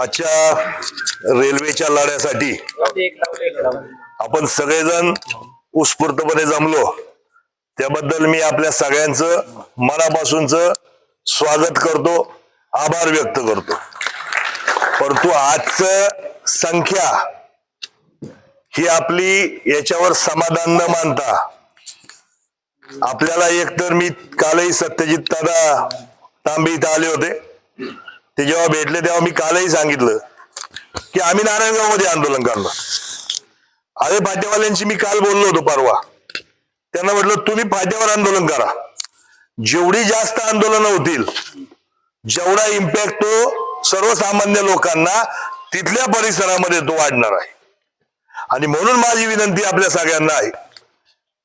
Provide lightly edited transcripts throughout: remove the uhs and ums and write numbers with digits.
आजच्या रेल्वेच्या लढ्यासाठी आपण सगळेजण उत्स्फूर्तपणे जमलो, त्याबद्दल मी आपल्या सगळ्यांचं मनापासूनच स्वागत करतो, आभार व्यक्त करतो। परंतु आजचं संख्या ही आपली याच्यावर समाधान न मानता आपल्याला एकतर मी कालही सत्यजित दादा तांबे इथं आले होते, ते जेव्हा भेटले तेव्हा मी कालही सांगितलं की आम्ही नारायणगाव मध्ये आंदोलन करणार। अरे फाट्यावाल्यांची मी काल बोललो होतो परवा, त्यांना म्हटलं तुम्ही फाट्यावर आंदोलन करा, जेवढी जास्त आंदोलन होतील जेवढा इम्पॅक्ट तो सर्वसामान्य लोकांना तिथल्या परिसरामध्ये तो वाढणार आहे। आणि म्हणून माझी विनंती आपल्या सगळ्यांना आहे,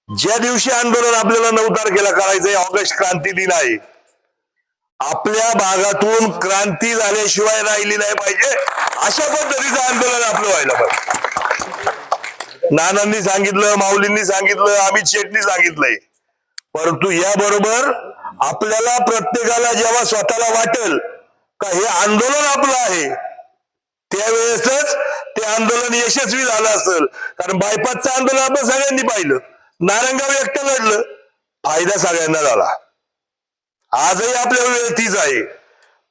ज्या दिवशी आंदोलन आपल्याला 9 तारखेला करायचंय, ऑगस्ट क्रांती दिन आहे, आपल्या भागातून क्रांती झाल्याशिवाय राहिली नाही पाहिजे अशा पद्धतीचं आंदोलन आपलं व्हायला पाहिजे। नानांनी सांगितलं, माऊलींनी सांगितलं, अमित शेट्टी सांगितलंय, परंतु याबरोबर आपल्याला प्रत्येकाला जेव्हा स्वतःला वाटेल का हे आंदोलन आपलं आहे, त्यावेळेसच ते आंदोलन यशस्वी झालं असेल। कारण बायपासचं आंदोलन आपण सगळ्यांनी पाहिलं, नारायणगाव एकटं लढलं, फायदा सगळ्यांना झाला। आजही आपल्या वेळ तीच आहे,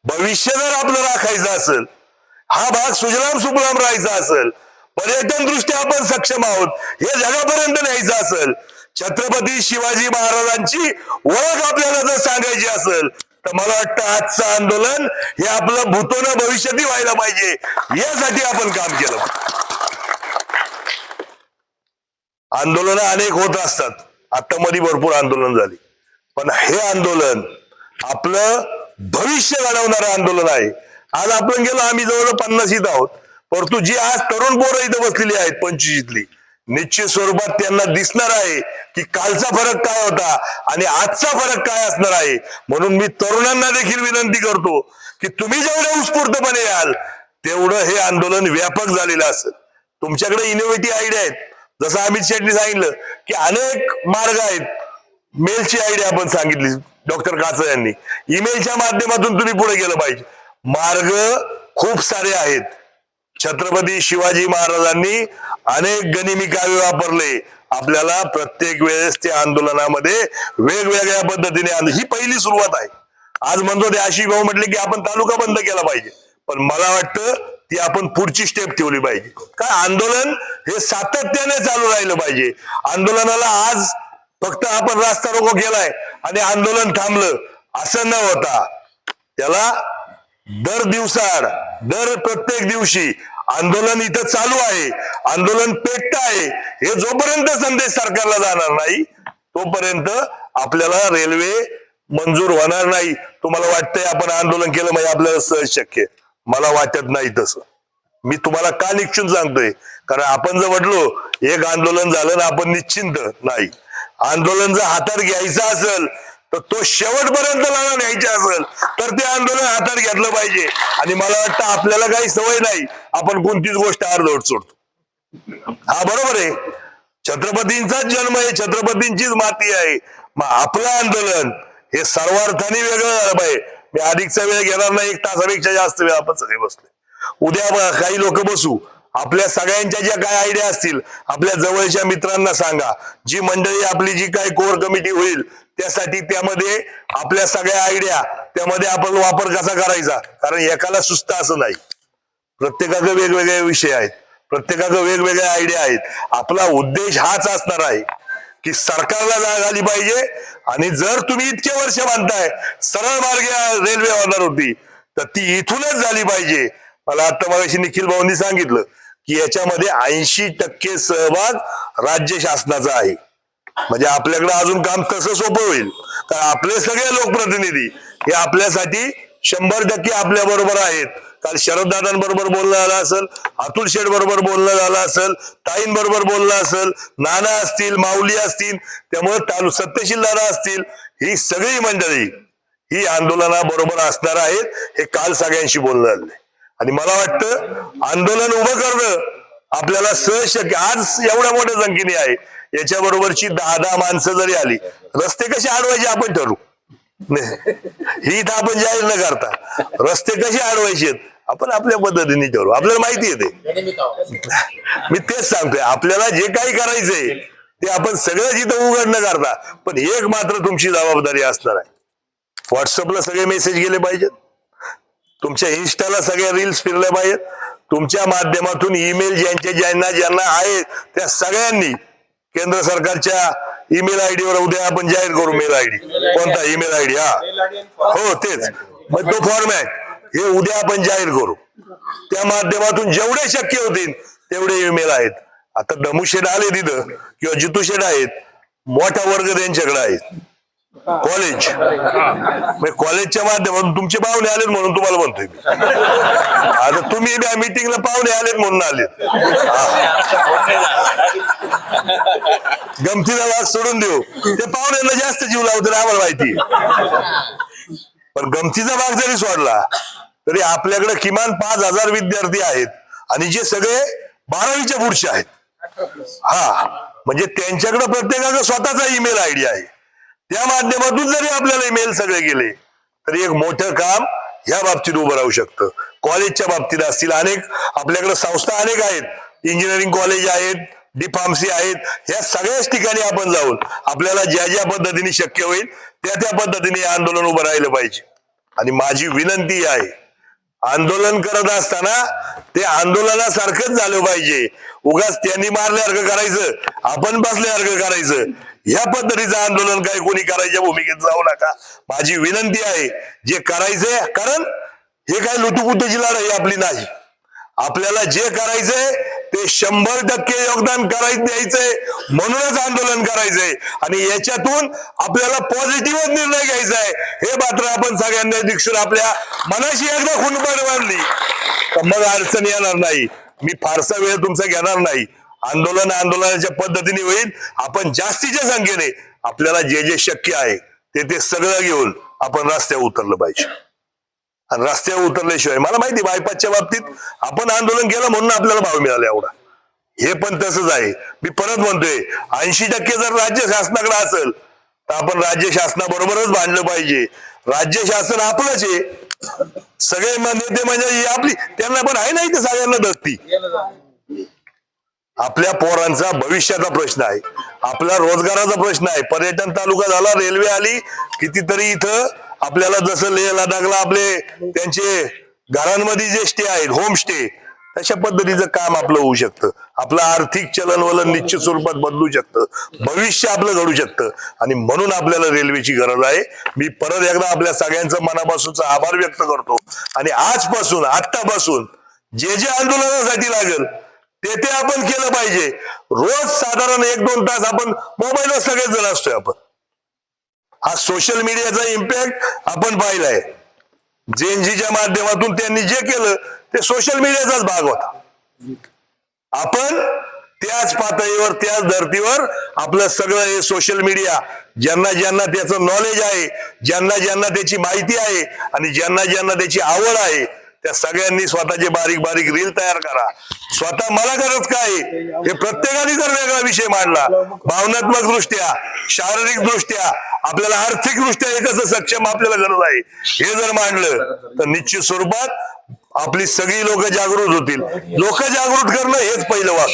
भविष्य जर आपलं राखायचं असेल, हा भाग सुजलाम सुफलाम राहायचा असेल, पर्यटन दृष्ट्या आपण सक्षम आहोत, हे जगापर्यंत न्यायचं असेल, छत्रपती शिवाजी महाराजांची ओळख आपल्याला जर सांगायची असेल, तर मला वाटतं आजचं आंदोलन हे आपलं भूतोन भविष्यातही व्हायला पाहिजे, यासाठी आपण काम केलं। आंदोलन अनेक होत असतात, आता मध्ये भरपूर आंदोलन झाली, पण हे आंदोलन आपलं भविष्य घडवणारं आंदोलन आहे। आज आपण गेलो, आम्ही जवळ 50 आहोत, परंतु जी आज तरुण पोरं इथं बसलेली आहेत 25 निश्चित स्वरूपात त्यांना दिसणार आहे की कालचा फरक काय होता आणि आजचा फरक काय असणार आहे। म्हणून मी तरुणांना देखील विनंती करतो की तुम्ही जेवढे उत्स्फूर्तपणे याल तेवढं हे आंदोलन व्यापक झालेलं असेल। तुमच्याकडे इनोव्हेटिव्ह आयडिया आहेत, जसं अमित शेट्टी सांगितलं की अनेक मार्ग आहेत, मेलची आयडिया आपण सांगितली डॉक्टर काचर यांनी, ईमेलच्या माध्यमातून तुम्ही पुढे गेलं पाहिजे। मार्ग खूप सारे आहेत, छत्रपती शिवाजी महाराजांनी अनेक गनिमी काव्य वापरले, आपल्याला प्रत्येक वेळेस त्या आंदोलनामध्ये वेगवेगळ्या पद्धतीने, ही पहिली सुरुवात आहे। आज म्हणतो ते आशिष भाऊ म्हटले की आपण तालुका बंद केला पाहिजे, पण मला वाटतं ती आपण पुढची स्टेप ठेवली पाहिजे। काय आंदोलन हे सातत्याने चालू राहिलं पाहिजे। आंदोलनाला आज फक्त आपण रास्ता रोको केलाय आणि आंदोलन थांबलं असं न होता, त्याला दर दिवसाड, दर प्रत्येक दिवशी आंदोलन इथं चालू आहे, आंदोलन पेटत आहे, हे जोपर्यंत संदेश सरकारला जाणार नाही तोपर्यंत आपल्याला रेल्वे मंजूर होणार नाही। तुम्हाला वाटतंय आपण आंदोलन केलं म्हणजे आपल्याला सहज शक्य, मला वाटत नाही तसं। मी तुम्हाला का निश्चिंत सांगतोय, कारण आपण जर म्हटलो एक आंदोलन झालं ना आपण निश्चिंत नाही, आंदोलन जर हातात घ्यायचं असेल तर तो शेवटपर्यंत लढा न्यायचा असेल तर ते आंदोलन हातात घेतलं पाहिजे। आणि मला वाटतं आपल्याला काही सवय नाही, आपण कोणतीच गोष्ट अर्धवट सोडतो। हा बरोबर आहे, छत्रपतींचाच जन्म आहे, छत्रपतींचीच माती आहे, मग आपलं आंदोलन हे सर्वार्थाने वेगळं झालं पाहिजे। मी अधिकचा वेळ घेणार नाही, 1 तासापेक्षा जास्त वेळ आपण सगळे बसले, उद्या काही लोक बसू, आपल्या सगळ्यांच्या ज्या काय आयडिया असतील आपल्या जवळच्या मित्रांना सांगा, जी मंडळी आपली जी काय कोर कमिटी होईल त्यासाठी त्यामध्ये आपल्या सगळ्या आयडिया त्यामध्ये आपण वापर कसा करायचा, कारण एकाला सुस्त असं नाही, प्रत्येकाकडे वेगवेगळे विषय आहेत, प्रत्येकाकडे वेगवेगळ्या आयडिया आहेत। आपला उद्देश हाच असणार आहे की सरकारला जाग आली पाहिजे, आणि जर तुम्ही इतके वर्ष मानताय सरळ मार्गे रेल्वे होणार होती तर ती इथूनच झाली पाहिजे। मला आता मगाशी निखिल भाऊंनी सांगितलं की याच्यामध्ये 80% सहभाग राज्य शासनाचा आहे, म्हणजे आपल्याकडे अजून काम तसं सोपं होईल, कारण आपले सगळे लोकप्रतिनिधी हे आपल्यासाठी 100% आपल्या बरोबर आहेत। काल शरददादांबरोबर बोलणं झालं असेल, अतुल शेठ बरोबर बोलणं झालं असेल, ताईंबरोबर बोलणं असेल, नाना असतील, माऊली असतील, त्यामुळे सत्यशील दादा असतील, ही सगळी मंडळी ही आंदोलनाबरोबर असणार आहेत, हे काल सगळ्यांशी बोलणं झालंय। आणि मला वाटतं आंदोलन उभं करणं आपल्याला सहज शक्य, आज एवढ्या मोठ्या संख्येने आहे, याच्याबरोबरची 10 माणसं जरी आली, रस्ते कसे अडवायचे आपण ठरवू, ही इथं आपण जाहीर न करता रस्ते कसे अडवायचे आपण आपल्या पद्धतीने ठरवू, आपल्याला माहिती आहे ते. मी तेच सांगतोय, आपल्याला जे काही करायचंय ते आपण सगळं जिथं उघड न करता, पण एक मात्र तुमची जबाबदारी असणार आहे. व्हॉट्सअपला सगळे मेसेज गेले पाहिजेत, तुमच्या इन्स्टाला सगळ्या रील्स फिरल्या पाहिजेत, तुमच्या माध्यमातून ईमेल ज्यांना ज्यांना आहेत त्या सगळ्यांनी केंद्र सरकारच्या ईमेल आयडी वर उद्या आपण जाहीर करू. मेल आयडी कोणता ईमेल आयडी? हो तेच, मग तो फॉर्मॅट हे उद्या आपण जाहीर करू. त्या माध्यमातून जेवढे शक्य होतील तेवढे ईमेल आहेत. आता दमुशेड आले तिथं किंवा जितूशेड आहेत, मोठा वर्ग त्यांच्याकडे आहेत. कॉलेज, कॉलेजच्या माध्यमातून तुमचे पाहुणे आलेत म्हणून तुम्हाला म्हणतोय मी. आता तुम्ही मीटिंगला पाहुणे आलेत म्हणून आलेत. गमतीला वाद सोडून देऊ, ते पाहुण्यांना जास्त जीव लावतील आम्हाला माहिती. पण गमतीचा भाग जरी सोडला तरी आपल्याकडे किमान 5,000 विद्यार्थी आहेत आणि जे सगळे 12वीच्या पुढचे आहेत. म्हणजे त्यांच्याकडे प्रत्येकाचा स्वतःचा ईमेल आयडी आहे. त्या माध्यमातून जरी आपल्याला ईमेल सगळे गेले तरी एक मोठं काम या बाबतीत उभं राहू शकतं. कॉलेजच्या बाबतीत असतील, अनेक आपल्याकडे संस्था अनेक आहेत, इंजिनिअरिंग कॉलेज आहेत, डी.फार्मसी आहेत. ह्या सगळ्याच ठिकाणी आपण जाऊन आपल्याला ज्या ज्या पद्धतीने शक्य होईल त्या पद्धतीने आंदोलन उभं राहिलं पाहिजे. आणि माझी विनंती आहे, आंदोलन करत असताना ते आंदोलनासारखंच झालं पाहिजे. उगाच त्यांनी मारल्यासारखं करायचं, आपण बसल्यासारखं करायचं, ह्या पद्धतीचं आंदोलन काही कोणी करायच्या भूमिकेत जाऊ नका. माझी विनंती आहे, जे करायचंय, कारण हे काय लुटुपुटूची लढाई आपली नाही. आपल्याला जे करायचंय ते 100% योगदान द्यायचंय, म्हणूनच आंदोलन करायचंय. आणि याच्यातून आपल्याला पॉझिटिव्ह निर्णय घ्यायचा आहे. हे मात्र आपण सगळ्यांना दिसून आपल्या मनाशी एकदा खुणपण बांधली तर मग अडचण येणार नाही. मी फारसा वेळ तुमचा घेणार नाही. आंदोलनाच्या पद्धतीने होईल. आपण जास्तीच्या संख्येने आपल्याला जे जे शक्य आहे ते सगळं घेऊन आपण रस्त्यावर उतरलं पाहिजे. आणि रस्त्यावर उतरल्याशिवाय, मला माहिती बायपासच्या बाबतीत आपण आंदोलन केलं म्हणून आपल्याला भाव मिळाला एवढा, हे पण तसंच आहे. मी परत म्हणतोय, 80% जर राज्य शासनाकडे असेल तर आपण राज्य शासनाबरोबरच भांडलं पाहिजे. राज्य शासन आपलंच आहे, सगळे नेते म्हणजे आपली, त्यांना पण आहे नाही, ते सगळ्यांना दसती. आपल्या पोरांचा भविष्याचा प्रश्न आहे, आपला रोजगाराचा प्रश्न आहे. पर्यटन तालुका झाला, रेल्वे आली, कितीतरी इथं आपल्याला जसं लेह लडाखला आपले त्यांचे घरांमध्ये जे स्टे आहेत, होम स्टे, तशा पद्धतीचं काम आपलं होऊ शकतं. आपलं आर्थिक चलनवलन निश्चित स्वरूपात बदलू शकतं, भविष्य आपलं घडू शकतं. आणि म्हणून आपल्याला रेल्वेची गरज आहे. मी परत एकदा आपल्या सगळ्यांचं मनापासूनचा आभार व्यक्त करतो. आणि आजपासून, आत्तापासून जे जे आंदोलनासाठी लागेल ते आपण केलं पाहिजे. रोज साधारण 1-2 तास आपण मोबाईलवर सगळेच जण असतोय. आपण हा सोशल मीडियाचा इम्पॅक्ट आपण पाहिलाय. जेएनजीच्या माध्यमातून त्यांनी जे केलं ते सोशल मीडियाचाच भाग होता. आपण त्याच पातळीवर, त्याच धर्तीवर आपलं सगळं हे सोशल मीडिया, ज्यांना ज्यांना त्याचं नॉलेज आहे, ज्यांना ज्यांना त्याची माहिती आहे आणि ज्यांना ज्यांना त्याची आवड आहे, त्या सगळ्यांनी स्वतःचे बारीक बारीक रील तयार करा. स्वतः मला गरज काय हे प्रत्येकाने जर वेगळा विषय मांडला, भावनात्मक दृष्ट्या, शारीरिक दृष्ट्या, आपल्याला आर्थिक दृष्ट्या हे कसं सक्षम आपल्याला गरज आहे हे जर मांडलं तर निश्चित स्वरूपात आपली सगळी लोक जागृत होतील. लोक जागृत करणं हेच पहिलं वाक.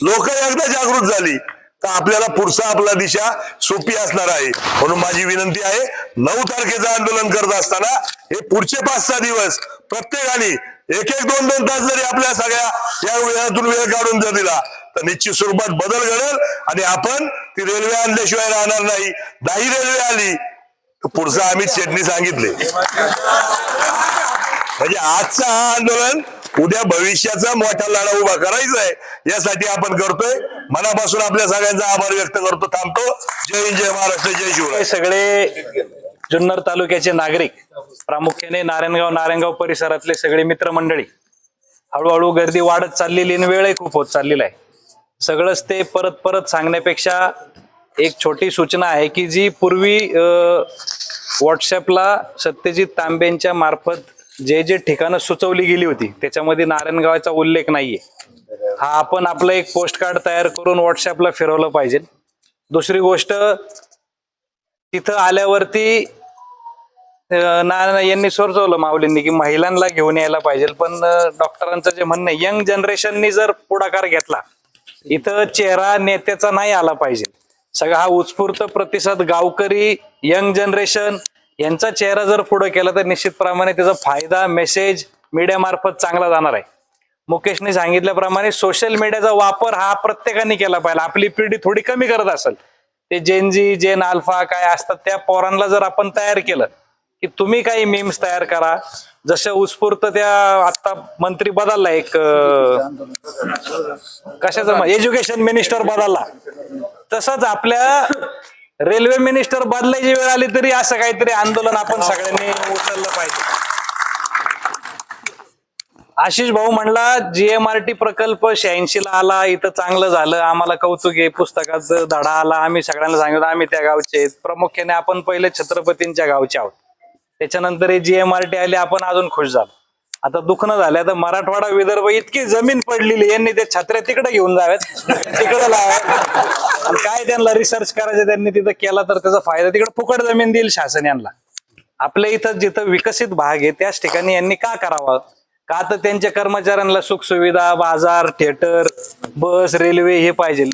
लोक एकदा जागृत झाली तर आपल्याला पुढचा आपला दिशा सोपी असणार आहे. म्हणून माझी विनंती आहे, 9 तारखेचं आंदोलन करत असताना हे पुढचे 5-6 दिवस प्रत्येकाने 1-2 तास जरी आपल्या सगळ्या या वेळातून वेळ काढून जर दिला तर निश्चित स्वरूपात बदल घडेल. आणि आपण ती रेल्वे आणल्याशिवाय राहणार नाही. नाही रेल्वे आली तर पुढचं अमित शेटनी सांगितले, म्हणजे आजचं हा आंदोलन उद्या भविष्याचा मोठा लढा उभा करायचा आहे, यासाठी आपण करतोय. मनापासून आपल्या सगळ्यांचा आभार व्यक्त करतो. थांबतो. जय हिंद, जय महाराष्ट्र, जय शिवराय. सगळे जुन्नर तालुक्याचे नागरिक, प्रामुख्याने नारायणगाव परिसरातले सगळे मित्रमंडळी, हळूहळू गर्दी वाढत चाललेली आणि वेळही खूप होत चाललेला आहे. सगळंच ते परत परत सांगण्यापेक्षा एक छोटी सूचना आहे की जी पूर्वी व्हॉट्सअपला सत्यजित तांबेंच्या मार्फत जे जे ठिकाणं सुचवली गेली होती त्याच्यामध्ये नारायणगावचा उल्लेख नाहीये. हा आपण आपलं एक पोस्ट कार्ड तयार करून व्हॉट्सअपला फिरवलं पाहिजे. दुसरी गोष्ट, तिथं आल्यावरती यांनी सुचवलं माऊलींनी की महिलांना घेऊन यायला पाहिजे, पण डॉक्टरांचं जे म्हणणं आहे, यंग जनरेशननी जर पुढाकार घेतला, इथं चेहरा नेत्याचा नाही आला पाहिजे, सगळा हा उत्स्फूर्त प्रतिसाद गावकरी यंग जनरेशन यांचा चेहरा जर पुढे केला तर निश्चितप्रमाणे त्याचा फायदा मेसेज मीडिया मार्फत चांगला जाणार आहे. मुकेशने सांगितल्याप्रमाणे सोशल मीडियाचा वापर हा प्रत्येकाने केला पाहिजे. आपली पिढी थोडी कमी करत असेल, ते जेन जेन अल्फा काय असतात त्या पोरांना जर आपण तयार केलं की तुम्ही काही मीम्स तयार करा, जसं उत्स्फूर्त त्या आता मंत्री बदलला एक कशाचं एज्युकेशन मिनिस्टर बदलला, तसंच आपल्या रेल्वे मिनिस्टर बदलायची वेळ आली तरी असं काहीतरी आंदोलन आपण सगळ्यांनी उचललं पाहिजे. आशिष भाऊ म्हणला GMRT प्रकल्प 86 ला आला, इथं चांगलं झालं, आम्हाला कौतुक आहे, पुस्तकात धडा आला, आम्ही सगळ्यांना सांगितलं आम्ही त्या गावचे आहेत. प्रामुख्याने आपण पहिले छत्रपतींच्या गावचे आहोत, त्याच्यानंतर हे GMRT आले, आपण अजून खुश झालो. आता दुखणं झालं, आता मराठवाडा विदर्भ इतकी जमीन पडलेली, यांनी ते छत्र्या तिकडे घेऊन जाव्यात, तिकडे लावाव्यात, आणि काय त्यांना रिसर्च करायचं त्यांनी तिथं केला तर त्याचा फायदा, तिकडे फुकट जमीन देईल शासन यांना. आपल्या इथं जिथं विकसित भाग आहे त्याच ठिकाणी यांनी का करावं? का तर त्यांच्या कर्मचाऱ्यांना सुखसुविधा, बाजार, थिएटर, बस, रेल्वे हे पाहिजे.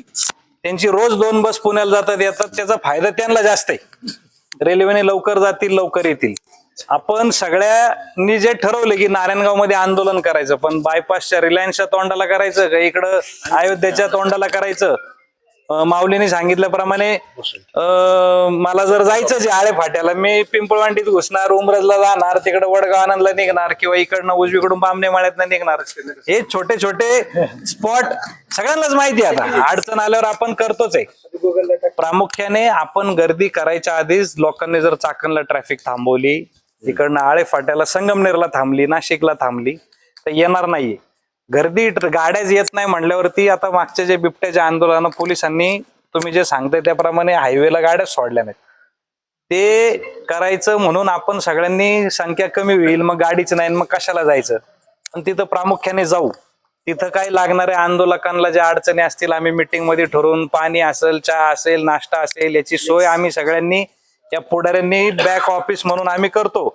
त्यांची रोज 2 बस पुण्याला जातात येतात, त्याचा फायदा त्यांना जास्त आहे. रेल्वेने लवकर जातील, लवकर येतील. आपण सगळ्यांनी जे ठरवलं की नारायणगाव मध्ये आंदोलन करायचं, पण बायपासच्या रिलायन्सच्या तोंडाला करायचं का इकडं अयोध्येच्या तोंडाला करायचं? माऊलीने सांगितल्याप्रमाणे मला जर जायचंच आहे आळे फाट्याला, मी पिंपळवांडीत घुसणार, उमरजला जाणार, तिकडे वडगाव आनंदला निघणार किंवा इकडनं उजवीकडून बामणे माळ्यात निघणार. हे छोटे छोटे स्पॉट सगळ्यांनाच माहिती आहे, आता अडचण आल्यावर आपण करतोच आहे. प्रामुख्याने आपण गर्दी करायच्या आधीच लोकांनी जर चाकणला ट्रॅफिक थांबवली, इकडनं आळे फाट्याला संगमनेरला थांबली, नाशिकला थांबली तर येणार नाहीये. गर्दी गाड्याच येत नाही म्हणल्यावरती आता मागच्या जे बिबट्याच्या आंदोलन पोलिसांनी तुम्ही जे सांगताय त्याप्रमाणे हायवेला गाड्या सोडल्या नाहीत, ते करायचं म्हणून आपण सगळ्यांनी संख्या कमी होईल, मग गाडीच नाही, मग कशाला जायचं? पण तिथं प्रामुख्याने जाऊ, तिथं काही लागणाऱ्या आंदोलकांना ज्या अडचणी असतील आम्ही मिटिंग मध्ये ठरवून, पाणी असेल, चहा असेल, नाश्ता असेल, याची सोय आम्ही सगळ्यांनी या पुढाऱ्यांनी बॅक ऑफिस म्हणून आम्ही करतो.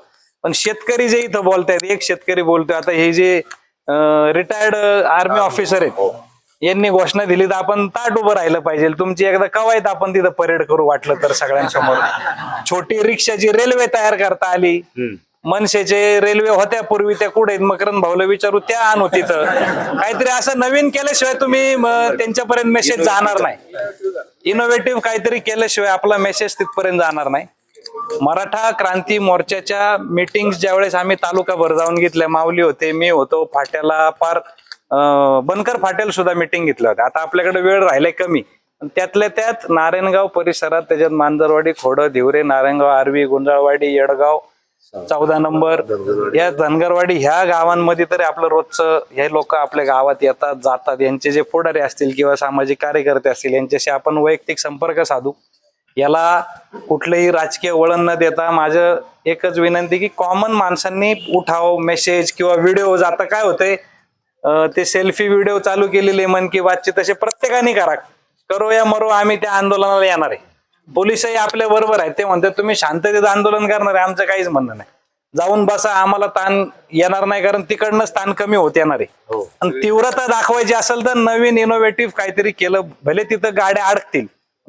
पण शेतकरी जे इथं बोलतायत, एक शेतकरी बोलतोय, आता हे जे रिटायर्ड आर्मी ऑफिसर आहेत यांनी घोषणा दिली तर आपण ताट उभं राहिलं पाहिजे. तुमची एकदा कवायत आपण तिथं परेड करू वाटलं तर सगळ्यांसमोर. छोटी रिक्षाची रेल्वे तयार करता आली, मनसेचे रेल्वे होत्या पूर्वी, त्या कुठे मकरंद भाऊला विचारू, त्या आणू तिथं. काहीतरी असं नवीन केल्याशिवाय तुम्ही त्यांच्यापर्यंत मेसेज जाणार नाही. इनोव्हेटिव्ह काहीतरी केल्याशिवाय आपला मेसेज तिथपर्यंत जाणार नाही. मराठा क्रांती मोर्चाच्या मीटिंग्स ज्यावेळेस आम्ही तालुकाभर जाऊन घेतल्या, माऊली होते, मी होतो, फाट्याला पार बनकर फाट्याला सुद्धा मीटिंग घेतल्या होत्या. आता आपल्याकडे वेळ राहिलाय कमी, त्यातल्या त्यात नारायणगाव परिसरात, त्याच्यात मांजरवाडी, खोडं, धिवरे, नारायणगाव, आरवी, गुंजाळवाडी, येडगाव 14 नंबर, या धनगरवाडी, ह्या गावांमध्ये तरी आपलं रोजचं हे लोक आपल्या गावात येतात जातात. यांचे जे पुढारी असतील किंवा सामाजिक कार्यकर्ते असतील यांच्याशी आपण वैयक्तिक संपर्क साधू. याला कुठलंही राजकीय वळण न देता माझं एकच विनंती की कॉमन माणसांनी उठाव, मेसेज किंवा व्हिडिओ, आता काय होतंय ते सेल्फी व्हिडिओ चालू केलेले मन की बातचे, तसे प्रत्येकाने करा. करो या मरो, आम्ही त्या आंदोलनाला येणार आहे. पोलिसही आपल्या बरोबर आहेत, ते म्हणतात तुम्ही शांततेत आंदोलन करणार आहे, आमचं काहीच म्हणणं नाही, जाऊन बसा, आम्हाला ताण येणार नाही, कारण तिकडनंच ताण कमी होत येणार आहे. आणि तीव्रता दाखवायची असेल तर नवीन इनोव्हेटिव्ह काहीतरी केलं, भले तिथं गाड्या अडकतील,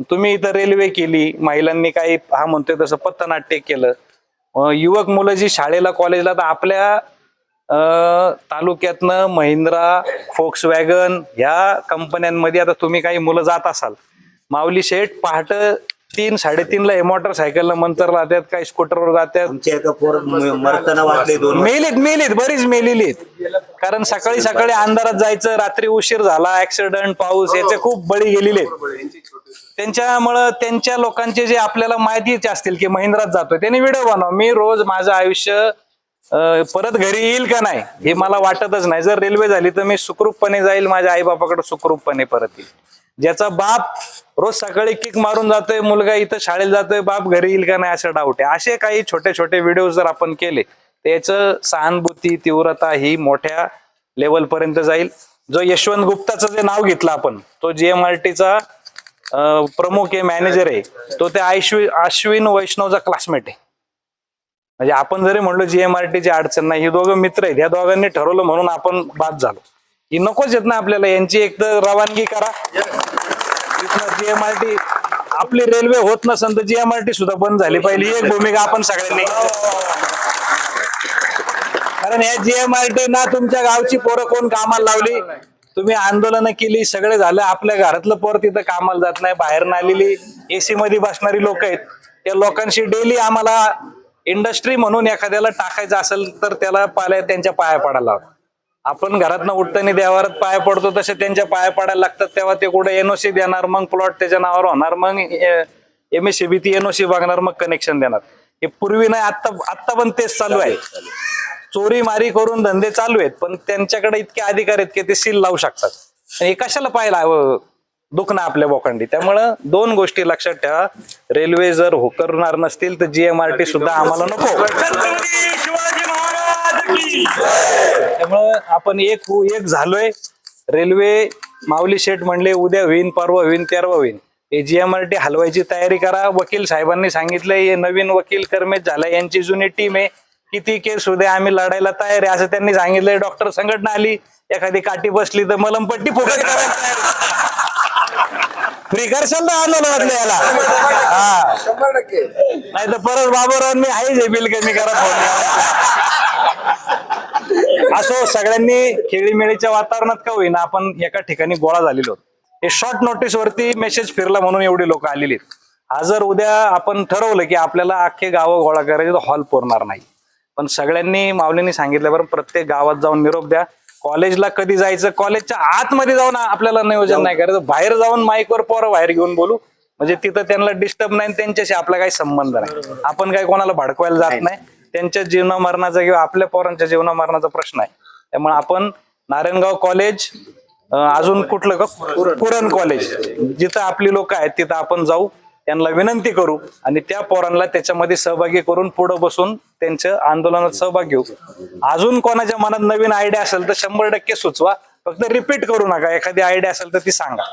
तुम्ही इथं रेल्वे केली, महिलांनी काही हा म्हणतोय तसं पथनाट्य केलं, युवक मुलं जी शाळेला कॉलेजला, तर आपल्या तालुक्यातनं महिंद्रा, फोक्सवॅगन ह्या कंपन्यांमध्ये आता तुम्ही काही मुलं जात असाल, माऊली शेठ पहाट 3-3:30 हे मोटरसायकलला मंतरला जातात, काही स्कूटरवर जातात. मेलीत बरीच मेलेली आहेत, कारण सकाळी सकाळी अंधारात जायचं, रात्री उशीर झाला, ऍक्सिडेंट, पाऊस, याचे खूप बळी गेलेले आहेत. त्यांच्यामुळं त्यांच्या लोकांचे जे आपल्याला माहितीचे असतील की महिंद्रात जातोय, त्यांनी व्हिडिओ बनवा. मी रोज माझं आयुष्य परत घरी येईल का नाही हे मला वाटतच नाही. जर रेल्वे झाली तर मी सुखरूपपणे जाईल, माझ्या आई बापाकडे सुखरूपपणे परत येईल. ज्याचा बाप रोज सकाळी किक मारून जातोय, मुलगा इथं शाळेला जातोय, बाप घरी येईल का नाही असं डाऊट आहे. असे काही छोटे छोटे व्हिडिओ जर आपण केले त्याचं सहानुभूती, तीव्रता ही मोठ्या लेवल पर्यंत जाईल. जो यशवंत गुप्ताचं जे नाव घेतलं आपण, तो GMRTचा प्रमुख आहे, मॅनेजर आहे, तो त्या अश्विन वैष्णवचा क्लासमेट आहे. म्हणजे आपण जरी म्हणलो जीएमआरटीची अडचण नाही, ही दोघं मित्र आहेत, या दोघांनी ठरवलं म्हणून आपण बाद झालो. ही नकोच येत ना आपल्याला, यांची एक तर रवानगी करा. जीएमआरटी आपली रेल्वे होत नसेल तर जीएमआरटी सुद्धा बंद झाली पाहिजे, ही एक भूमिका आपण सगळ्यांनी. कारण या जीएमआरटी ना तुमच्या गावची पोरं कोण कामाला लावली, तुम्ही आंदोलनं केली, सगळे झालं, आपल्या घरातलं पोर तिथं कामाला जात नाही, बाहेर आलेली एसी मध्ये बसणारी लोक आहेत, त्या लोकांशी डेली आम्हाला इंडस्ट्री म्हणून एखाद्याला टाकायचं असेल तर त्याला त्यांच्या पाया पडायला लागतं. आपण घरातनं उठताना देवारात पाया पडतो तसे त्यांच्या पाया पडायला लागतात, तेव्हा ते कुठे एनओसी देणार, मग प्लॉट त्याच्या नावावर होणार, मग MSCB ती एनओसी बघणार, मग कनेक्शन देणार. हे पूर्वी नाही, आत्ता पण तेच चालू आहे. चोरी मारी करून धंदे चालू आहेत, पण त्यांच्याकडे इतके अधिकार आहेत की ते सील लावू शकतात. हे कशाला पाहिला दुखणं आपल्या बोकांडी. त्यामुळं दोन गोष्टी लक्षात ठेवा, रेल्वे जर हो करणार नसतील तर जीएमआरटी सुद्धा आम्हाला नको. त्यामुळं आपण एक झालोय. रेल्वे माऊली शेठ म्हणले उद्या होईन, परवा होईन, तेरवा होईन. हे जीएमआरटी हलवायची तयारी करा. वकील साहेबांनी सांगितलंय, हे नवीन वकील कर्मेश झाला, यांची जुनी टीम आहे, किती केस उद्या आम्ही लढायला तयार आहे असं त्यांनी सांगितलंय. डॉक्टर संघटना आली, एखादी काठी बसली तर मलमपट्टी फुकट करायला फ्री करशाल ना आंदोलनातले याला. हा, नाही तर परत बाबूरावांनी आहेच हे बिल कमी करा. असो, सगळ्यांनी खेळीमेळीच्या वातावरणात का होईना आपण एका ठिकाणी गोळा झालेलो. हे शॉर्ट नोटीस वरती मेसेज फिरला म्हणून एवढी लोक आलेली आहेत. आज जर उद्या आपण ठरवलं की आपल्याला अख्खे गावं गोळा करायचे तर हॉल पुरणार नाही. पण सगळ्यांनी माऊलींनी सांगितल्याबरोबर प्रत्येक गावात जाऊन निरोप द्या. कॉलेजला कधी जायचं, कॉलेजच्या आतमध्ये जाऊन आपल्याला नियोजन नाही करायचं, बाहेर जाऊन माईकवर पोरं बाहेर घेऊन बोलू, म्हणजे तिथं त्यांना डिस्टर्ब नाही, त्यांच्याशी आपला काही संबंध नाही. आपण काही कोणाला भडकवायला जात नाही. त्यांच्या जीवनामरणाचा किंवा आपल्या पोरांच्या जीवनामरणाचा प्रश्न आहे. त्यामुळे आपण नारायणगाव कॉलेज, अजून कुठलं का पुरण कॉलेज, जिथं आपली लोक आहेत तिथं आपण जाऊ, त्यांना विनंती करू आणि त्या पोरांना त्याच्यामध्ये सहभागी करून पुढे बसून त्यांच्या आंदोलनात सहभाग घेऊ. अजून कोणाच्या मनात नवीन आयडिया असेल तर 100% सुचवा, फक्त रिपीट करू नका. एखादी आयडिया असेल तर ती सांगा.